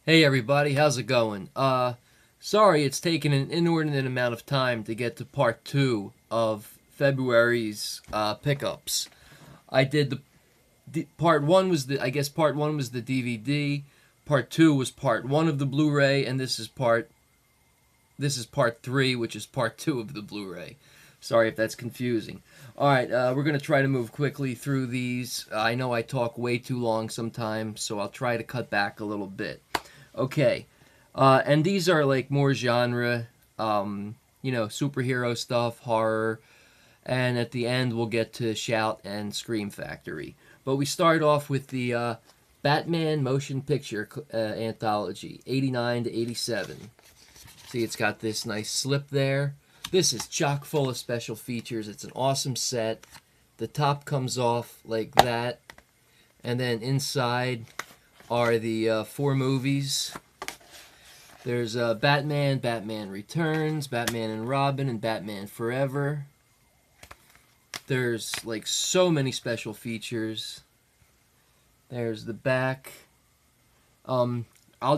Hey everybody, how's it going? Sorry it's taken an inordinate amount of time to get to part 2 of February's pickups. I did the part 1 was the I guess part 1 was the DVD, part 2 was part 1 of the Blu-ray, and this is part 3, which is part 2 of the Blu-ray. Sorry if that's confusing. Alright, we're going to try to move quickly through these. I know I talk way too long sometimes, so I'll try to cut back a little bit. Okay, and these are like more genre, superhero stuff, horror, and at the end we'll get to Shout and Scream Factory. But we start off with the Batman Motion Picture Anthology, 89 to 87. See, it's got this nice slip there. This is chock full of special features. It's an awesome set. The top comes off like that, and then inside are the 4 movies. There's Batman, Batman Returns, Batman and Robin, and Batman Forever. There's like so many special features. There's the back. I'll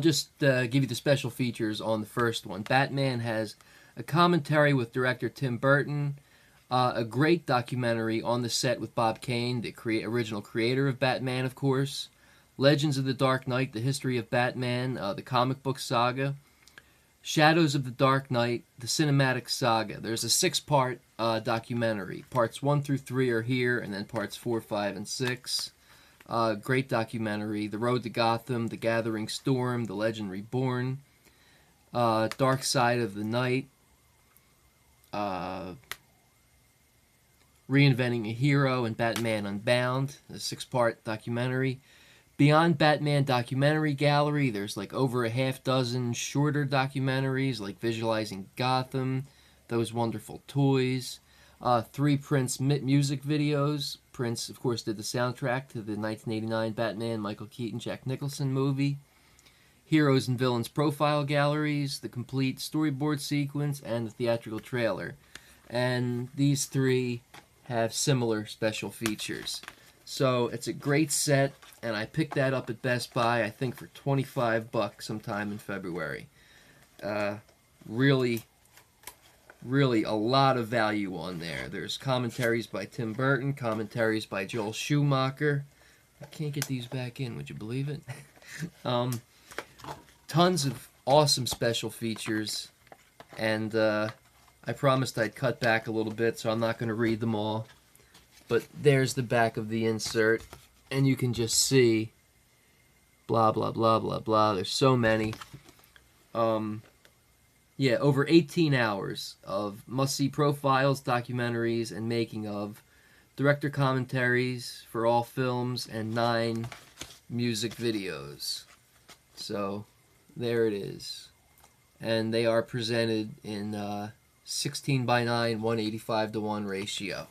just give you the special features on the first one. Batman has a commentary with director Tim Burton, a great documentary on the set with Bob Kane, the original creator of Batman, of course. Legends of the Dark Knight, the history of Batman, the comic book saga. Shadows of the Dark Knight, the cinematic saga. There's a 6-part documentary. Parts 1 through 3 are here, and then parts 4, 5, and 6. Great documentary. The Road to Gotham, The Gathering Storm, The Legend Reborn, Dark Side of the Night, Reinventing a Hero, and Batman Unbound, a 6-part documentary. Beyond Batman Documentary Gallery, there's like over a half dozen shorter documentaries like Visualizing Gotham, Those Wonderful Toys, 3 Prince music videos. Prince, of course, did the soundtrack to the 1989 Batman Michael Keaton Jack Nicholson movie. Heroes and Villains Profile Galleries, the complete storyboard sequence, and the theatrical trailer. And these 3 have similar special features. So it's a great set, and I picked that up at Best Buy, I think for $25 sometime in February. Really a lot of value on there. There's commentaries by Tim Burton, commentaries by Joel Schumacher. I can't get these back in, would you believe it? Tons of awesome special features, and I promised I'd cut back a little bit, so I'm not going to read them all. But there's the back of the insert, and you can just see blah, blah, blah, blah, blah. There's so many. Yeah, over 18 hours of must-see profiles, documentaries, and making of, director commentaries for all films, and 9 music videos. So, there it is. And they are presented in 16:9, 185:1 ratio.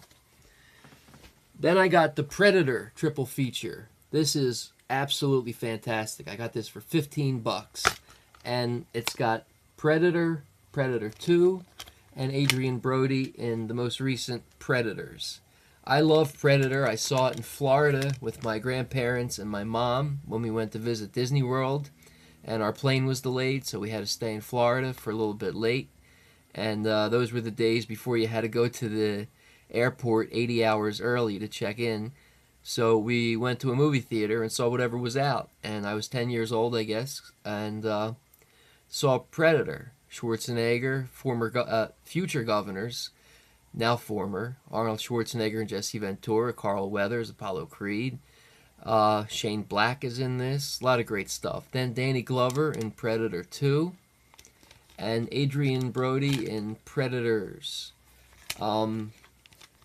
Then I got the Predator triple feature. This is absolutely fantastic. I got this for $15, and it's got Predator, Predator 2, and Adrian Brody in the most recent Predators. I love Predator. I saw it in Florida with my grandparents and my mom when we went to visit Disney World, and our plane was delayed, so we had to stay in Florida for a little bit late. And those were the days before you had to go to the airport 80 hours early to check in. So we went to a movie theater and saw whatever was out. And I was 10 years old, I guess, and saw Predator. Schwarzenegger, future governors, now former, Arnold Schwarzenegger and Jesse Ventura, Carl Weathers, Apollo Creed. Shane Black is in this. A lot of great stuff. Then Danny Glover in Predator 2. And Adrian Brody in Predators.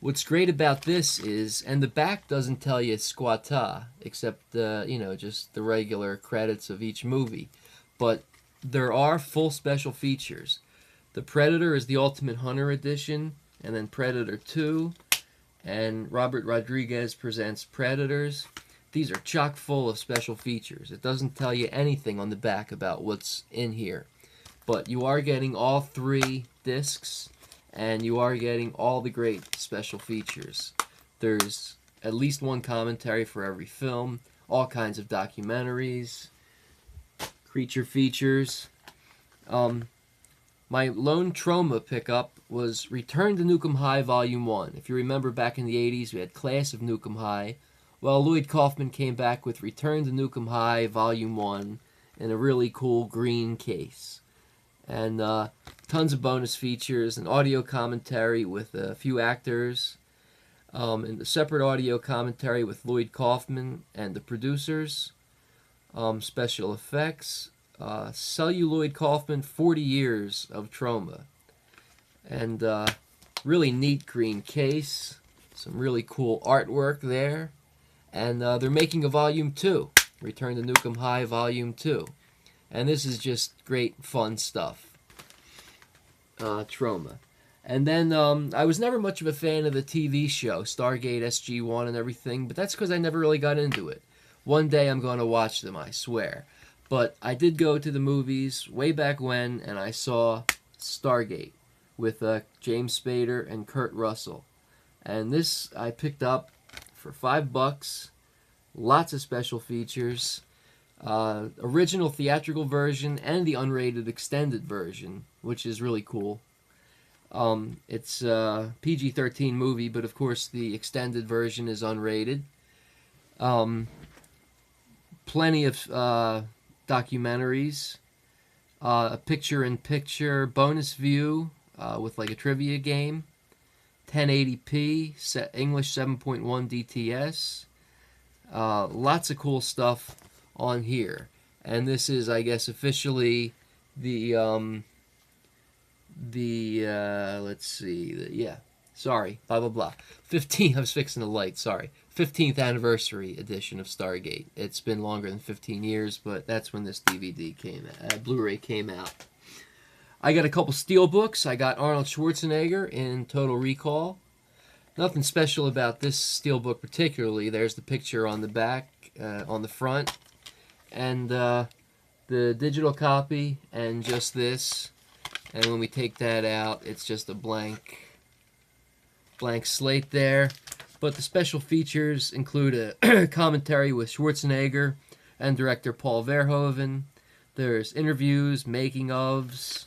What's great about this is, and the back doesn't tell you squatta, except, just the regular credits of each movie. But there are full special features. The Predator is the Ultimate Hunter Edition, and then Predator 2, and Robert Rodriguez presents Predators. These are chock full of special features. It doesn't tell you anything on the back about what's in here. But you are getting all 3 discs, and you are getting all the great special features. There's at least one commentary for every film, all kinds of documentaries, creature features. My lone Trauma pickup was Return to Nukem High Volume 1. If you remember back in the 80s, we had Class of Nukem High. Well, Lloyd Kaufman came back with Return to Nukem High Volume 1 in a really cool green case. And tons of bonus features, an audio commentary with a few actors, and a separate audio commentary with Lloyd Kaufman and the producers, special effects, Celluloid Kaufman, 40 years of Trauma, and really neat green case, some really cool artwork there, and they're making a Volume 2, Return to Nukem High Volume 2, and this is just great fun stuff. Trauma. And then I was never much of a fan of the TV show, Stargate SG-1 and everything, but that's because I never really got into it. One day I'm going to watch them, I swear. But I did go to the movies way back when, and I saw Stargate with James Spader and Kurt Russell. And this I picked up for $5. Lots of special features. Original theatrical version and the unrated extended version, which is really cool. It's a PG-13 movie, but of course the extended version is unrated. Plenty of documentaries, a picture-in-picture bonus view with like a trivia game, 1080p, English 7.1 DTS, lots of cool stuff on here. And this is, I guess, officially the let's see, yeah, sorry, blah blah blah, 15, I was fixing the light, sorry, 15th anniversary edition of Stargate. It's been longer than 15 years, but that's when this DVD came out, Blu-ray came out. I got a couple steelbooks. I got Arnold Schwarzenegger in Total Recall. Nothing special about this steelbook particularly. There's the picture on the back, on the front, and the digital copy, and just this. And when we take that out, it's just a blank slate there. But the special features include a commentary with Schwarzenegger and director Paul Verhoeven. There's interviews, making-ofs,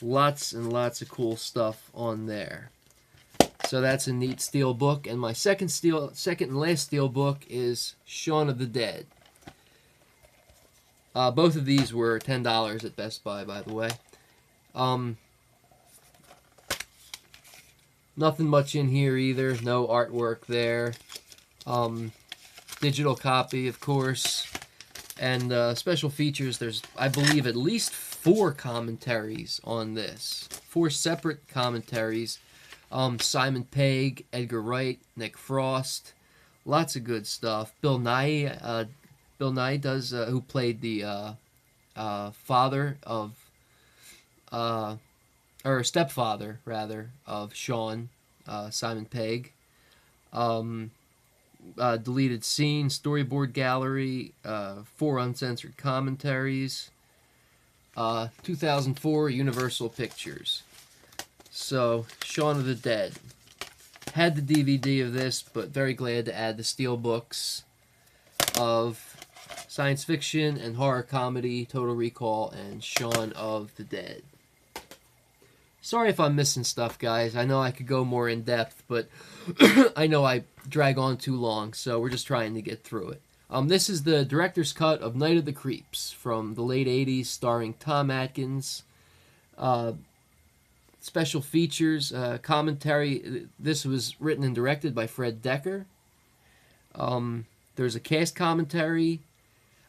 lots and lots of cool stuff on there. So that's a neat steel book. And my second and last steel book is Shaun of the Dead. Both of these were $10 at Best Buy, by the way. Nothing much in here either. No artwork there. Digital copy, of course. And special features. There's, I believe, at least 4 commentaries on this. 4 separate commentaries. Simon Pegg, Edgar Wright, Nick Frost. Lots of good stuff. Bill Nye does, who played the father of, or stepfather, rather, of Shaun, Simon Pegg. Deleted scene, storyboard gallery, 4 uncensored commentaries. 2004 Universal Pictures. So, Shaun of the Dead. Had the DVD of this, but very glad to add the steelbooks of science fiction and horror comedy, Total Recall, and Shaun of the Dead. Sorry if I'm missing stuff, guys. I know I could go more in depth, but I know I drag on too long, so we're just trying to get through it. This is the director's cut of Night of the Creeps from the late 80s, starring Tom Atkins. Special features, commentary. This was written and directed by Fred Decker. There's a cast commentary.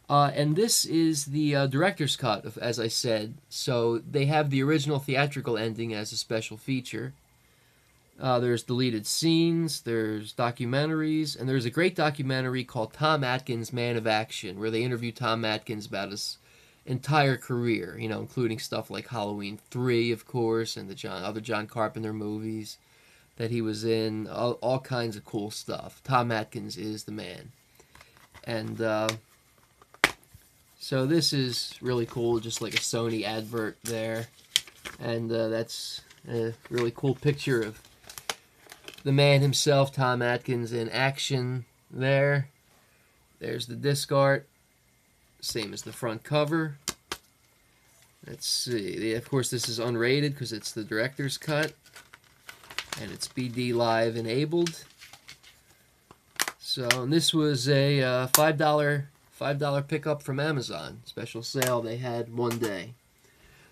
And this is the director's cut, as I said. So they have the original theatrical ending as a special feature. There's deleted scenes, there's documentaries, and there's a great documentary called Tom Atkins, Man of Action, where they interview Tom Atkins about his entire career, you know, including stuff like Halloween 3, of course, and the other John Carpenter movies that he was in, all kinds of cool stuff. Tom Atkins is the man. And so this is really cool, just like a Sony advert there. And that's a really cool picture of the man himself, Tom Atkins, in action there. There's the disc art, same as the front cover. Let's see. Of course, this is unrated because it's the director's cut, and it's BD Live enabled. So, and this was a $5 pickup from Amazon. Special sale they had one day.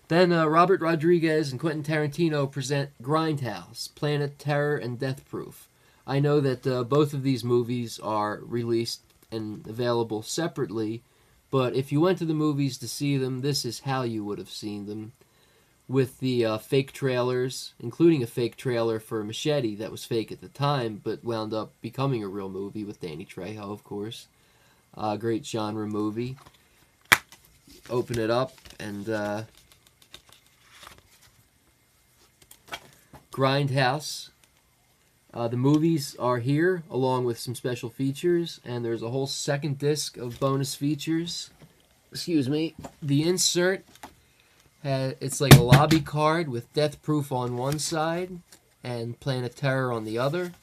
Then Robert Rodriguez and Quentin Tarantino present Grindhouse, Planet Terror, and Death Proof. I know that both of these movies are released and available separately, but if you went to the movies to see them, this is how you would have seen them. With the fake trailers, including a fake trailer for Machete that was fake at the time, but wound up becoming a real movie with Danny Trejo, of course. Great genre movie. Open it up, and Grindhouse. The movies are here, along with some special features, and there's a whole second disc of bonus features. Excuse me. The insert, it's like a lobby card with Death Proof on one side and Planet Terror on the other.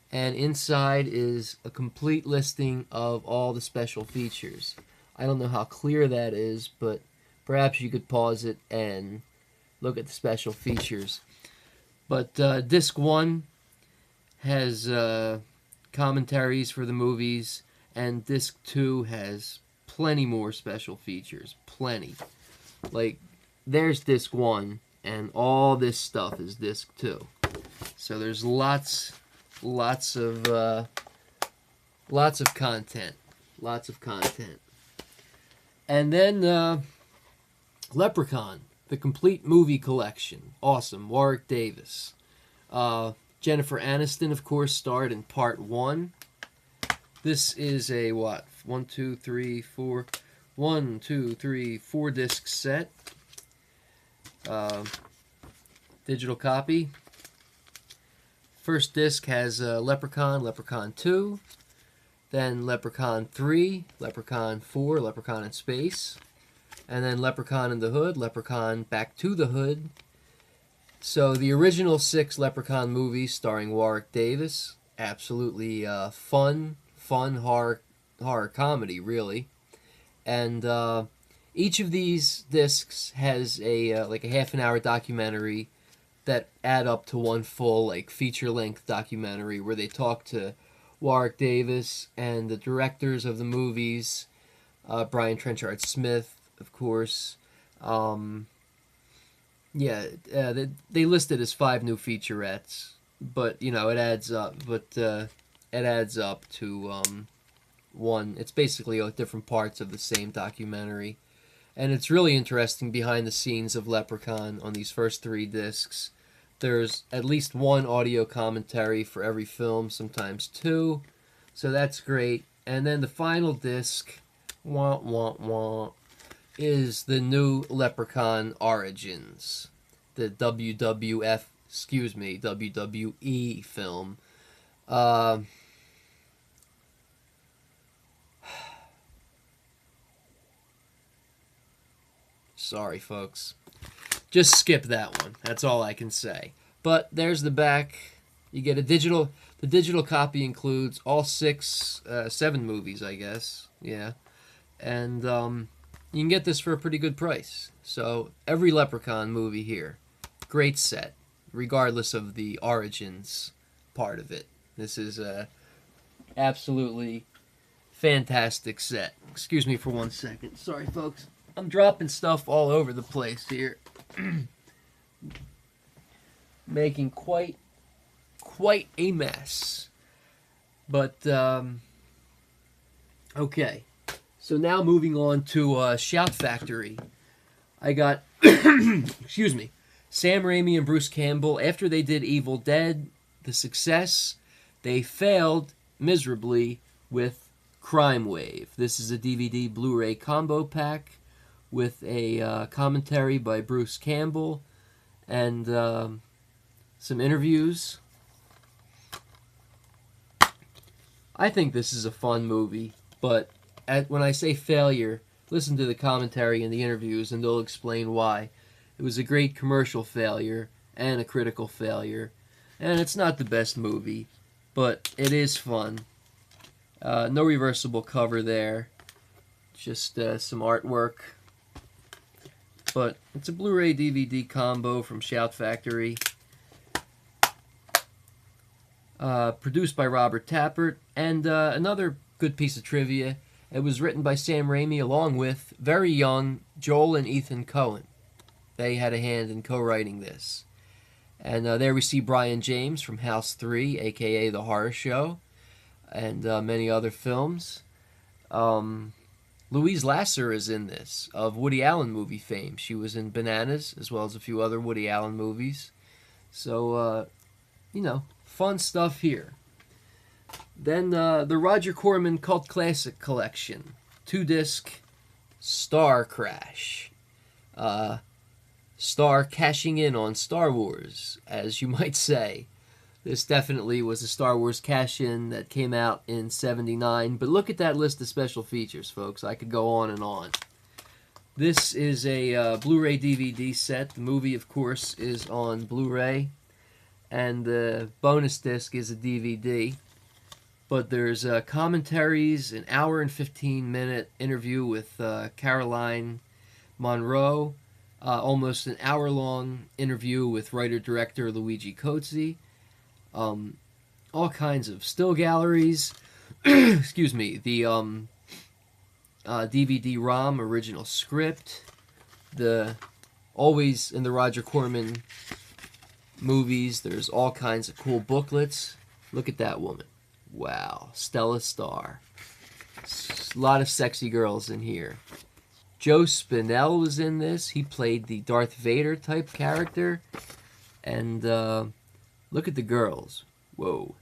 And inside is a complete listing of all the special features. I don't know how clear that is, but perhaps you could pause it and look at the special features. But Disc 1 has commentaries for the movies, and Disc 2 has plenty more special features. Plenty. Like, there's Disc 1, and all this stuff is Disc 2. So there's lots of content. Lots of content. And then Leprechaun, the complete movie collection. Awesome. Warwick Davis. Jennifer Aniston, of course, starred in part 1. This is a, what, 4 disc set. Digital copy. First disc has Leprechaun, Leprechaun 2, then Leprechaun 3, Leprechaun 4, Leprechaun in Space, and then Leprechaun in the Hood, Leprechaun Back to the Hood. So the original 6 Leprechaun movies starring Warwick Davis, absolutely fun horror comedy, really. And each of these discs has a like a half-an-hour documentary that add up to one full like feature-length documentary where they talk to Warwick Davis and the directors of the movies, Brian Trenchard Smith, of course. They listed as 5 new featurettes, but you know it adds up. But it adds up to one. It's basically different parts of the same documentary, and it's really interesting behind the scenes of Leprechaun on these first 3 discs. There's at least 1 audio commentary for every film, sometimes 2, so that's great. And then the final disc, is the new Leprechaun Origins, the WWE film. Sorry, folks. Just skip that one. That's all I can say. But there's the back. You get a digital. The digital copy includes all 7 movies, I guess. Yeah, and you can get this for a pretty good price. So every Leprechaun movie here, great set, regardless of the origins part of it. This is a absolutely fantastic set. Excuse me for 1 second. Sorry, folks. I'm dropping stuff all over the place here. Making quite a mess. But, okay. So now moving on to Shout Factory. I got, excuse me, Sam Raimi and Bruce Campbell. After they did Evil Dead, the success, they failed miserably with Crime Wave. This is a DVD Blu-ray combo pack with a commentary by Bruce Campbell and some interviews. I think this is a fun movie, but when I say failure, listen to the commentary and the interviews and they'll explain why. It was a great commercial failure and a critical failure, and it's not the best movie, but it is fun. No reversible cover there, just some artwork. but it's a Blu-ray DVD combo from Shout Factory. Produced by Robert Tappert. And another good piece of trivia, it was written by Sam Raimi along with very young Joel and Ethan Coen. They had a hand in co-writing this. And there we see Brian James from House 3, a.k.a. The Horror Show, and many other films. Louise Lasser is in this, of Woody Allen movie fame. She was in Bananas, as well as a few other Woody Allen movies. So, you know, fun stuff here. Then the Roger Corman Cult Classic Collection. 2-disc Star Crash. Star cashing in on Star Wars, as you might say. This definitely was a Star Wars cash-in that came out in '79. But look at that list of special features, folks. I could go on and on. This is a Blu-ray DVD set. The movie, of course, is on Blu-ray. And the bonus disc is a DVD. But there's commentaries, an hour and 15-minute interview with Caroline Monroe, almost an hour-long interview with writer-director Luigi Tocci, all kinds of still galleries, excuse me, the DVD-ROM original script, always in the Roger Corman movies, there's all kinds of cool booklets. Look at that woman. Wow, Stella Star. A lot of sexy girls in here. Joe Spinell was in this. He played the Darth Vader type character. And look at the girls. Whoa.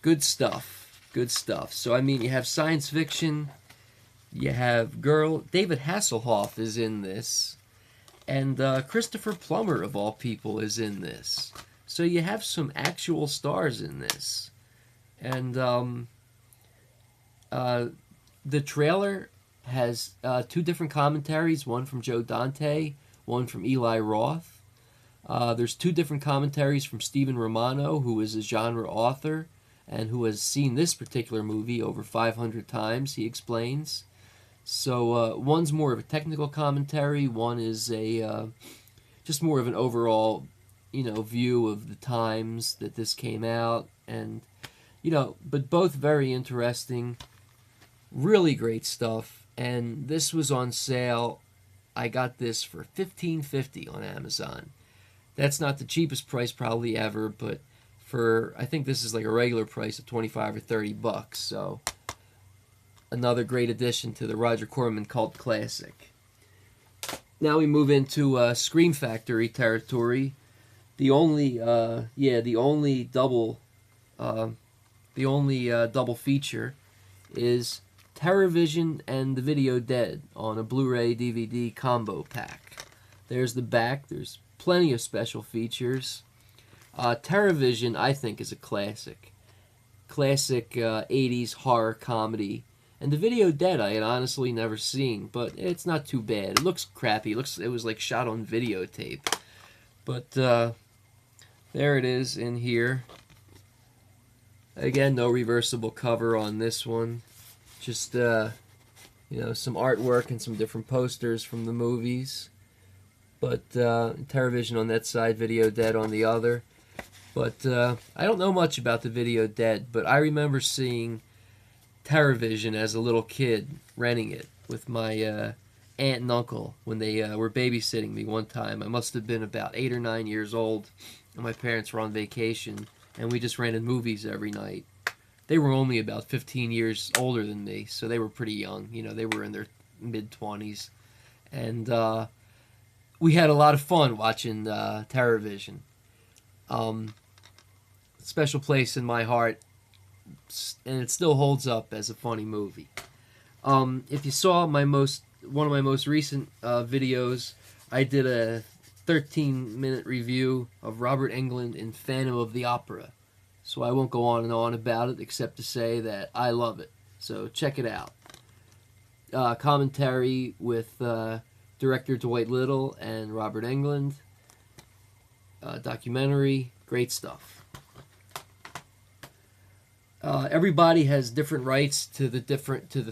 Good stuff. Good stuff. So, I mean, you have science fiction. You have David Hasselhoff is in this. And Christopher Plummer, of all people, is in this. So you have some actual stars in this. And the trailer has 2 different commentaries, one from Joe Dante, one from Eli Roth. There's 2 different commentaries from Stephen Romano, who is a genre author and who has seen this particular movie over 500 times, he explains. So one's more of a technical commentary, one is a just more of an overall, view of the times that this came out, and but both very interesting, really great stuff. And this was on sale. I got this for $15.50 on Amazon. That's not the cheapest price probably ever, but I think this is like a regular price of $25 or $30. So another great addition to the Roger Corman Cult Classic. Now we move into Scream Factory territory. The only double feature is TerrorVision and The Video Dead on a Blu-ray DVD combo pack. There's the back. There's plenty of special features. TerrorVision, I think, is a classic. Classic 80s horror comedy. And The Video Dead I had honestly never seen, but it's not too bad. It looks crappy. It was like shot on videotape. But there it is in here. Again, no reversible cover on this one. Just, some artwork and some different posters from the movies. But TerrorVision on that side, Video Dead on the other. But I don't know much about The Video Dead, but I remember seeing TerrorVision as a little kid, renting it with my aunt and uncle when they were babysitting me one time. I must have been about 8 or 9 years old, and my parents were on vacation, and we just rented movies every night. They were only about 15 years older than me, so they were pretty young. They were in their mid-20s. And we had a lot of fun watching TerrorVision. Special place in my heart, and it still holds up as a funny movie. If you saw one of my most recent videos, I did a 13-minute review of Robert Englund in Phantom of the Opera. So I won't go on and on about it, except to say that I love it. So check it out. Commentary with director Dwight Little and Robert Englund. Documentary, great stuff. Everybody has different rights to the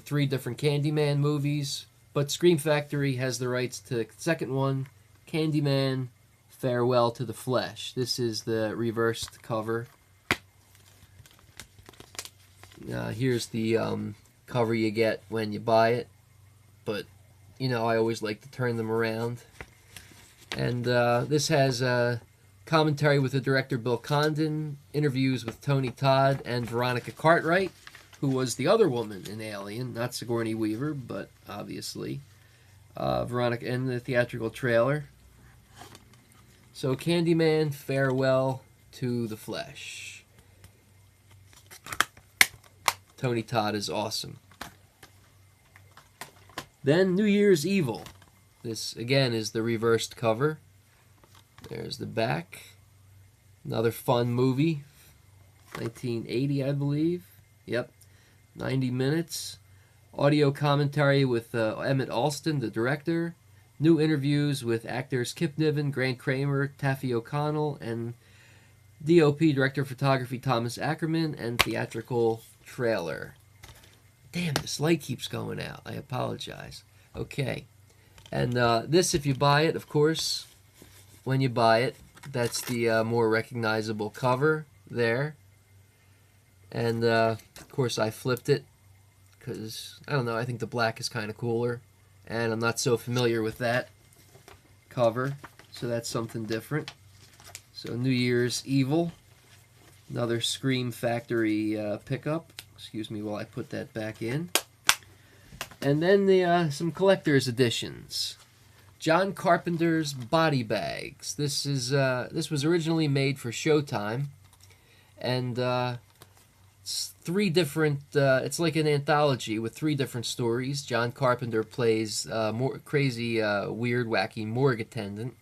3 different Candyman movies. But Scream Factory has the rights to the second one, Candyman, Farewell to the Flesh. This is the reversed cover. Here's the cover you get when you buy it. But, you know, I always like to turn them around. And this has commentary with the director Bill Condon, interviews with Tony Todd and Veronica Cartwright, who was the other woman in Alien, not Sigourney Weaver, but obviously Veronica, in the theatrical trailer. So Candyman, Farewell to the Flesh. Tony Todd is awesome. Then New Year's Evil. This, again, is the reversed cover. There's the back. Another fun movie. 1980, I believe. Yep. 90 minutes. Audio commentary with Emmett Alston, the director. New interviews with actors Kip Niven, Grant Kramer, Taffy O'Connell, and DOP, Director of Photography, Thomas Ackerman, and theatrical trailer. Damn, this light keeps going out. I apologize. Okay. And this, if you buy it, of course, when you buy it, that's the more recognizable cover there. And, of course, I flipped it because, I don't know, I think the black is kind of cooler. And I'm not so familiar with that cover, so that's something different. So New Year's Evil, another Scream Factory pickup. Excuse me while I put that back in. And then some collector's editions. John Carpenter's Body Bags. This was originally made for Showtime, and it's three different. It's like an anthology with three different stories. John Carpenter plays more crazy, weird, wacky morgue attendant,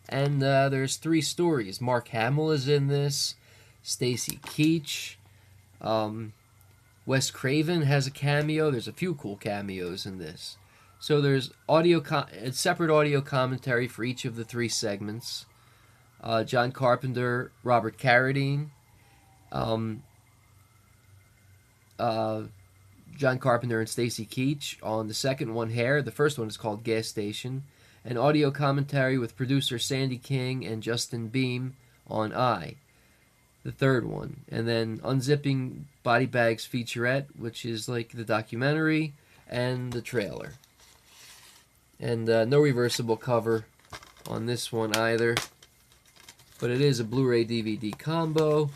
and there's three stories. Mark Hamill is in this. Stacy Keach. Wes Craven has a cameo. There's a few cool cameos in this. So there's separate audio commentary for each of the three segments. John Carpenter, Robert Carradine, John Carpenter and Stacy Keach on the second one, Hair. The first one is called Gas Station. And audio commentary with producer Sandy King and Justin Beam on I, the third one. And then Unzipping Body Bags featurette, which is like the documentary, and the trailer. And no reversible cover on this one either. But it is a Blu-ray DVD combo.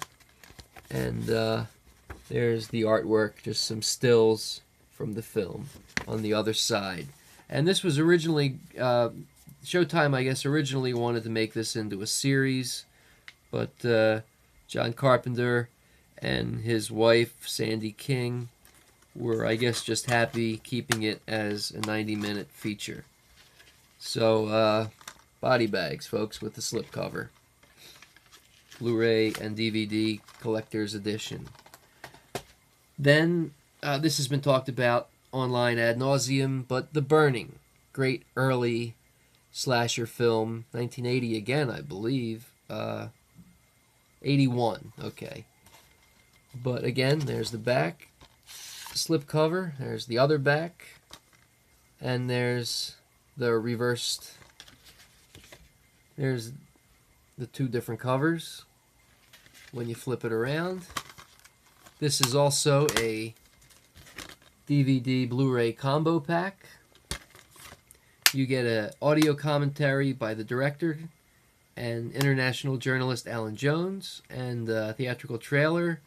And there's the artwork, just some stills from the film on the other side. And this was originally, Showtime, I guess, originally wanted to make this into a series. But John Carpenter and his wife, Sandy King, were, I guess, just happy keeping it as a 90-minute feature. So, Body Bags, folks, with the slipcover. Blu-ray and DVD collector's edition. Then, this has been talked about online ad nauseum, but The Burning, great early slasher film, 1980 again, I believe. 81, okay. But again, there's the back, slipcover, there's the other back, and there's the reversed, there's the two different covers when you flip it around. This is also a DVD Blu-ray combo pack. You get an audio commentary by the director and international journalist Alan Jones, and a theatrical trailer,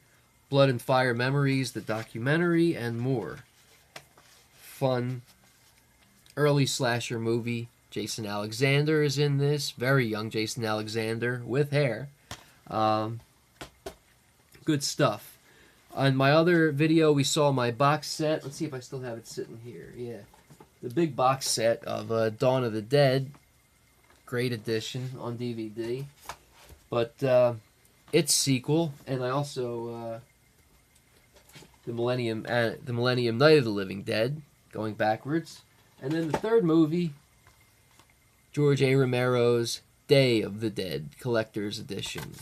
Blood and Fire Memories, the documentary, and more. Fun, early slasher movie. Jason Alexander is in this, very young Jason Alexander, with hair. Good stuff. On my other video, we saw my box set. Let's see if I still have it sitting here. Yeah. The big box set of Dawn of the Dead. Great edition on DVD. But its sequel, and I also the Millennium Night of the Living Dead, going backwards. And then the third movie, George A. Romero's Day of the Dead Collector's Edition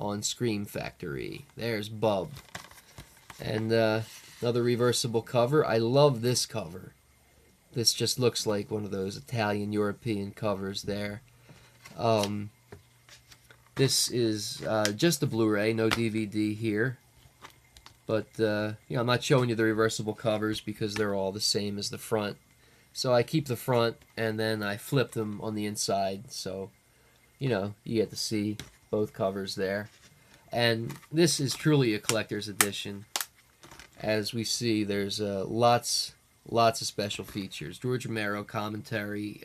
on Scream Factory. There's Bub. And another reversible cover. I love this cover. This just looks like one of those Italian European covers there. This is just a Blu-ray, no DVD here. But, I'm not showing you the reversible covers because they're all the same as the front. So I keep the front and then I flip them on the inside. So, you get to see both covers there. And this is truly a collector's edition. As we see, there's lots of special features. George Romero commentary,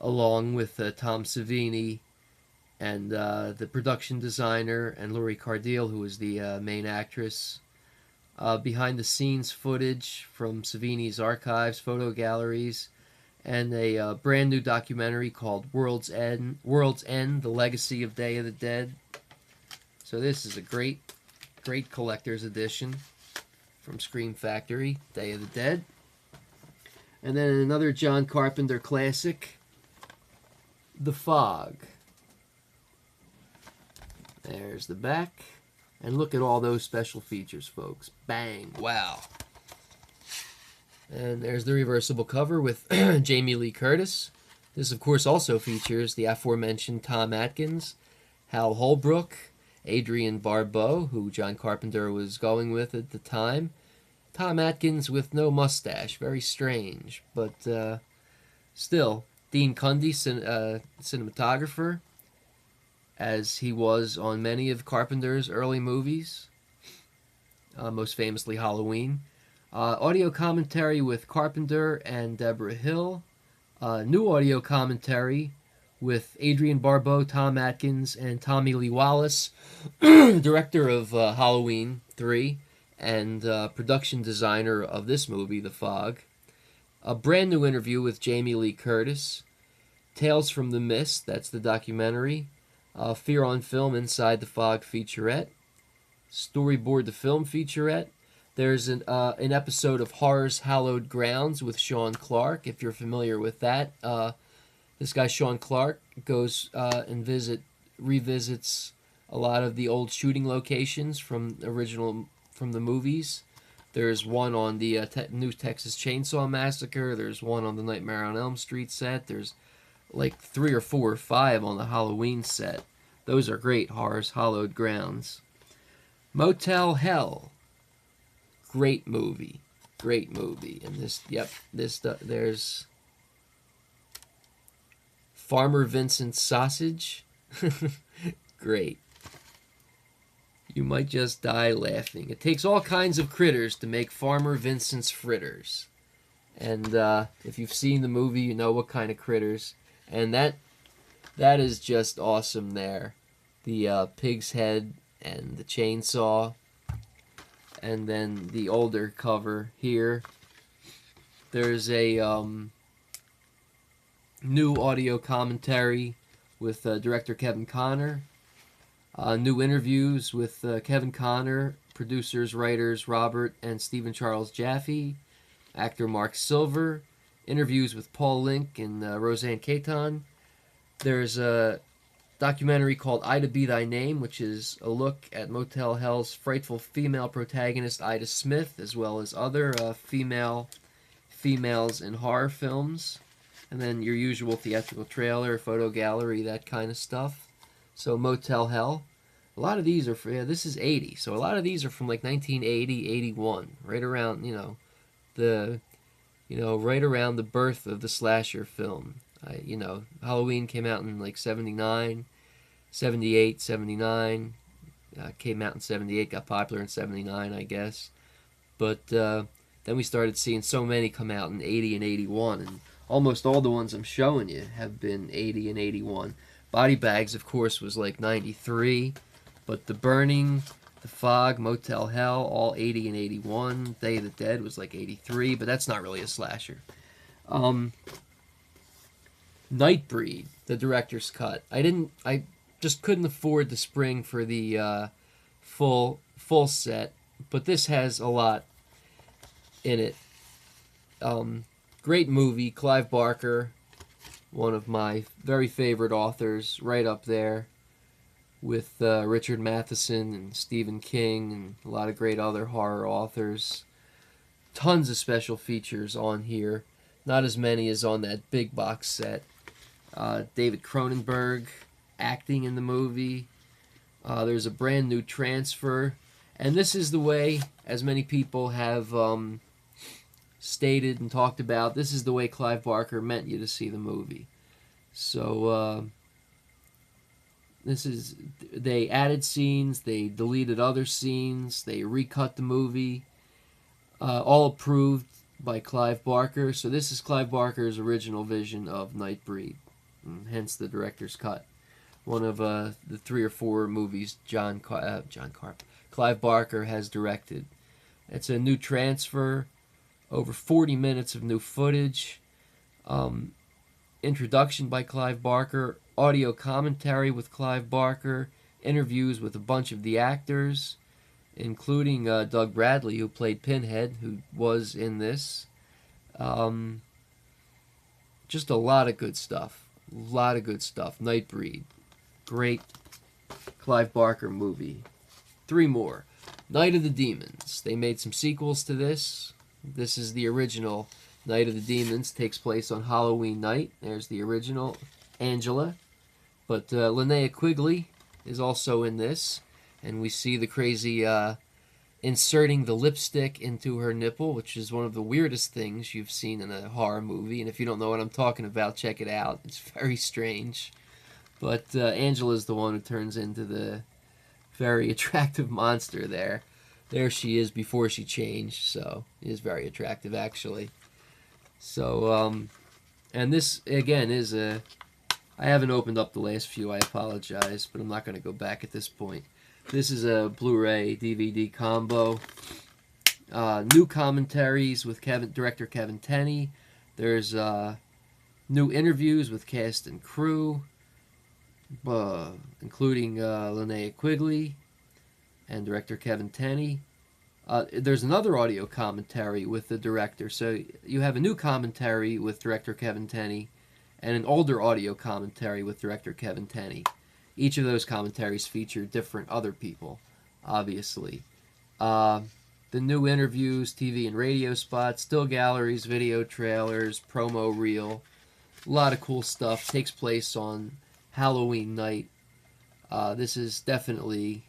along with Tom Savini and the production designer, and Laurie Cardille, who is the main actress. Behind-the-scenes footage from Savini's archives, photo galleries, and a brand new documentary called World's End, The Legacy of Day of the Dead. So this is a great collector's edition from Scream Factory, Day of the Dead. And then another John Carpenter classic, The Fog. There's the back. And look at all those special features, folks. Bang. Wow. And there's the reversible cover with Jamie Lee Curtis. This, of course, also features the aforementioned Tom Atkins, Hal Holbrook, Adrienne Barbeau, who John Carpenter was going with at the time. Tom Atkins with no mustache. Very strange. But still, Dean Cundey, cinematographer, as he was on many of Carpenter's early movies, most famously Halloween. Audio commentary with Carpenter and Deborah Hill. New audio commentary with Adrienne Barbeau, Tom Atkins, and Tommy Lee Wallace, director of Halloween 3 and production designer of this movie, The Fog. A brand new interview with Jamie Lee Curtis. Tales from the Mist, that's the documentary. Fear on Film Inside the Fog featurette. Storyboard the Film featurette. There's an episode of Horror's Hallowed Grounds with Sean Clark, if you're familiar with that. This guy, Sean Clark, goes and revisits a lot of the old shooting locations from the movies. There's one on the new Texas Chainsaw Massacre. There's one on the Nightmare on Elm Street set. There's like 3 or 4 or 5 on the Halloween set. Those are great. Horror's Hallowed Grounds. Motel Hell. Great movie. Great movie. And there's Farmer Vincent's Sausage. Great. You might just die laughing. It takes all kinds of critters to make Farmer Vincent's fritters. And if you've seen the movie, you know what kind of critters. And that is just awesome there. The pig's head and the chainsaw. And then the older cover here. There's a new audio commentary with director Kevin Connor. New interviews with Kevin Connor, producers, writers Robert and Stephen Charles Jaffe, actor Mark Silver, interviews with Paul Link and Roseanne Caton. There's a documentary called Ida Be Thy Name, which is a look at Motel Hell's frightful female protagonist Ida Smith, as well as other females in horror films. And then your usual theatrical trailer, photo gallery, that kind of stuff. So Motel Hell. A lot of these are this is 80, so a lot of these are from like 1980, 81, right around, right around the birth of the slasher film. Halloween came out in like 79, 78, 79, came out in 78, got popular in 79, I guess. But then we started seeing so many come out in 80 and 81, and almost all the ones I'm showing you have been 80 and 81. Body Bags, of course, was like 93, but The Burning, The Fog, Motel Hell, all 80 and 81. Day of the Dead was like 83, but that's not really a slasher. Nightbreed, the director's cut. I just couldn't afford the spring for the full set, but this has a lot in it. Great movie, Clive Barker, one of my very favorite authors, right up there with Richard Matheson and Stephen King and a lot of great other horror authors. tons of special features on here. Not as many as on that big box set. David Cronenberg acting in the movie. There's a brand new transfer. And this is the way, as many people have stated and talked about, this is the way Clive Barker meant you to see the movie. So, they added scenes, they deleted other scenes, they recut the movie, all approved by Clive Barker. So this is Clive Barker's original vision of Nightbreed, and hence the director's cut. One of the 3 or 4 movies Clive Barker has directed. It's a new transfer, over 40 minutes of new footage, introduction by Clive Barker, audio commentary with Clive Barker, interviews with a bunch of the actors, including Doug Bradley, who played Pinhead, who was in this. Just a lot of good stuff. A lot of good stuff. Nightbreed. Great Clive Barker movie. 3 more. Night of the Demons. They made some sequels to this. This is the original. Night of the Demons takes place on Halloween night. There's the original Angela. But Linnea Quigley is also in this. And we see the crazy inserting the lipstick into her nipple, which is one of the weirdest things you've seen in a horror movie. And if you don't know what I'm talking about, check it out. It's very strange. But Angela's the one who turns into the very attractive monster there. There she is before she changed, so it is very attractive, actually. So, and this, again, is a... I haven't opened up the last few, I apologize, but I'm not going to go back at this point. This is a Blu-ray DVD combo. New commentaries with director Kevin Tenney. There's new interviews with cast and crew, including Linnea Quigley and director Kevin Tenney. There's another audio commentary with the director. So you have a new commentary with director Kevin Tenney and an older audio commentary with director Kevin Tenney. Each of those commentaries feature different other people, obviously. The new interviews, TV and radio spots, still galleries, video trailers, promo reel. A lot of cool stuff. Takes place on Halloween night. This is definitely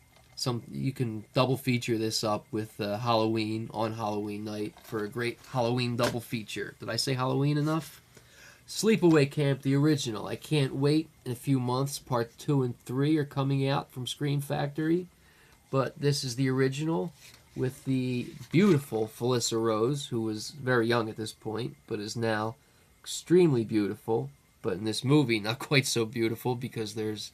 you can double feature this up with Halloween on Halloween night for a great Halloween double feature. Did I say Halloween enough? Sleepaway Camp, the original. I can't wait. In a few months, part 2 and 3 are coming out from Screen Factory. But this is the original with the beautiful Felissa Rose, who was very young at this point, but is now extremely beautiful. But in this movie, not quite so beautiful, because there's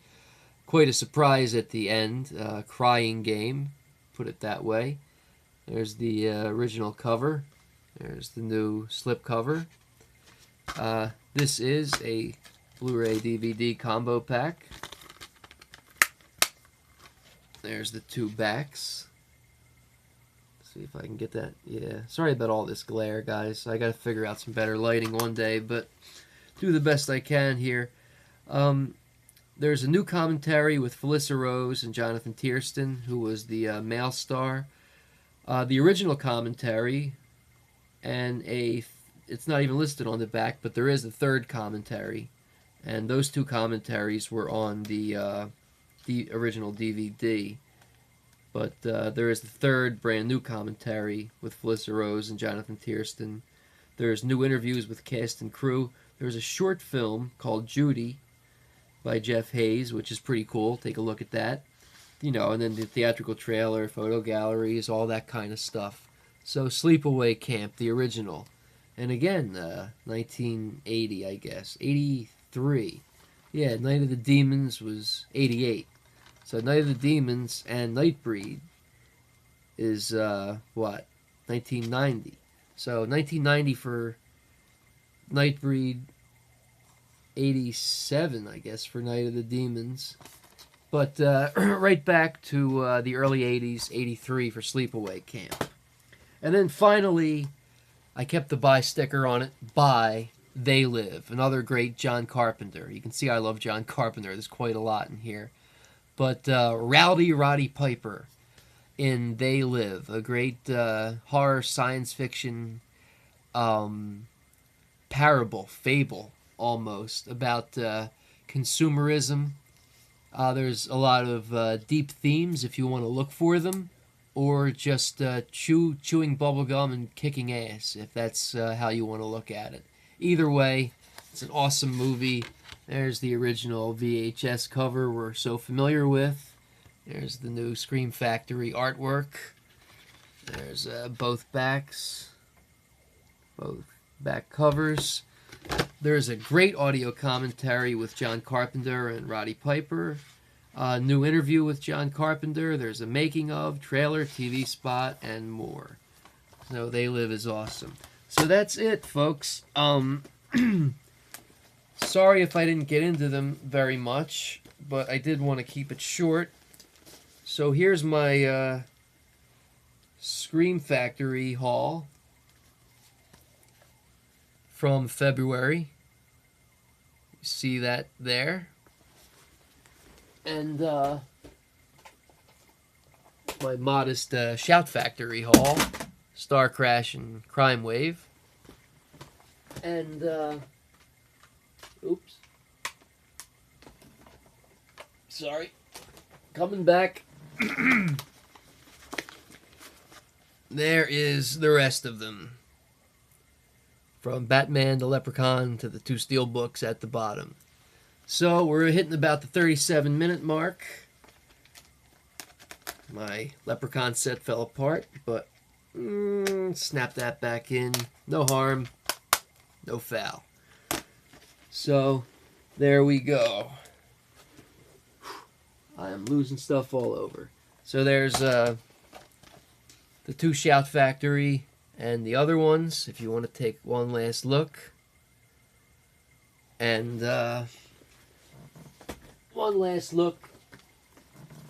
quite a surprise at the end. Crying game, put it that way. There's the original cover. There's the new slipcover. This is a Blu-ray DVD combo pack. There's the 2 backs. Let's see if I can get that. Yeah, sorry about all this glare, guys. I gotta figure out some better lighting one day, but do the best I can here. There's a new commentary with Felissa Rose and Jonathan Tiersten, who was the male star. The original commentary, and it's not even listed on the back, but there is a 3rd commentary. And those 2 commentaries were on the original DVD. But there is the 3rd brand new commentary with Felissa Rose and Jonathan Tiersten. There's new interviews with cast and crew. There's a short film called Judy by Jeff Hayes, which is pretty cool. Take a look at that. You know, and then the theatrical trailer, photo galleries, all that kind of stuff. So Sleepaway Camp, the original. And again, 1980, I guess. 83. Yeah, Night of the Demons was 88. So Night of the Demons and Nightbreed is, 1990. So 1990 for Nightbreed, 87, I guess, for Night of the Demons. But right back to the early 80s, 83 for Sleepaway Camp. And then finally, I kept the buy sticker on it. Buy, They Live. Another great John Carpenter. You can see I love John Carpenter. There's quite a lot in here. But Rowdy Roddy Piper. in They Live, a great horror science fiction fable almost, about consumerism. There's a lot of deep themes if you want to look for them, or just chewing bubblegum and kicking ass if that's how you want to look at it. Either way, it's an awesome movie. There's the original VHS cover we're so familiar with. There's the new Scream Factory artwork. There's both backs, both back covers. There's a great audio commentary with John Carpenter and Roddy Piper. New interview with John Carpenter. There's a making of, trailer, TV spot, and more. So They Live is awesome. So that's it, folks. Sorry if I didn't get into them very much, but I did want to keep it short. So here's my Scream Factory haul from February. You see that there? And my modest Shout Factory haul, Star Crash and Crime Wave. And, oops. Sorry. Coming back. There is the rest of them. From Batman to Leprechaun to the 2 steel books at the bottom. So we're hitting about the 37-minute mark. My Leprechaun set fell apart, but snap that back in. No harm, no foul. So there we go. I am losing stuff all over. So there's the 2 Shout Factory and the other ones, if you want to take one last look. And one last look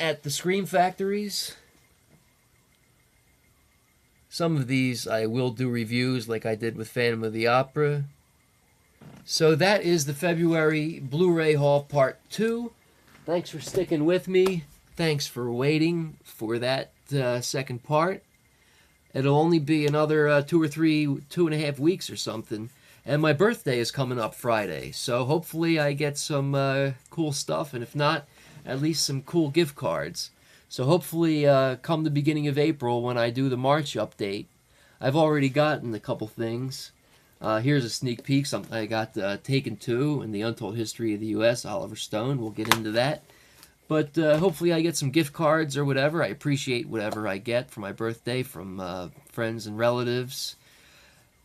at the Scream Factories. Some of these I will do reviews like I did with Phantom of the Opera. So that is the February Blu-ray haul part 2. Thanks for sticking with me. Thanks for waiting for that second part. It'll only be another 2.5 weeks or something. And my birthday is coming up Friday. So hopefully I get some cool stuff. And if not, at least some cool gift cards. So hopefully come the beginning of April when I do the March update. I've already gotten a couple things. Here's a sneak peek. I got Taken 2 and the Untold History of the U.S., Oliver Stone. We'll get into that. But hopefully I get some gift cards or whatever. I appreciate whatever I get for my birthday from friends and relatives.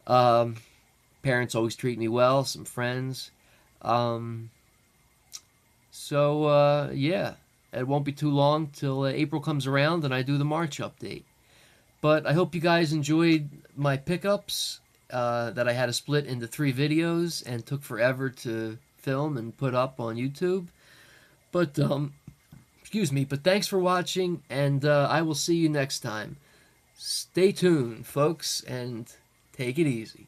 Parents always treat me well, some friends. Yeah, it won't be too long till April comes around and I do the March update. But I hope you guys enjoyed my pickups that I had to split into 3 videos and took forever to film and put up on YouTube. But, excuse me, but thanks for watching, and I will see you next time. Stay tuned, folks, and take it easy.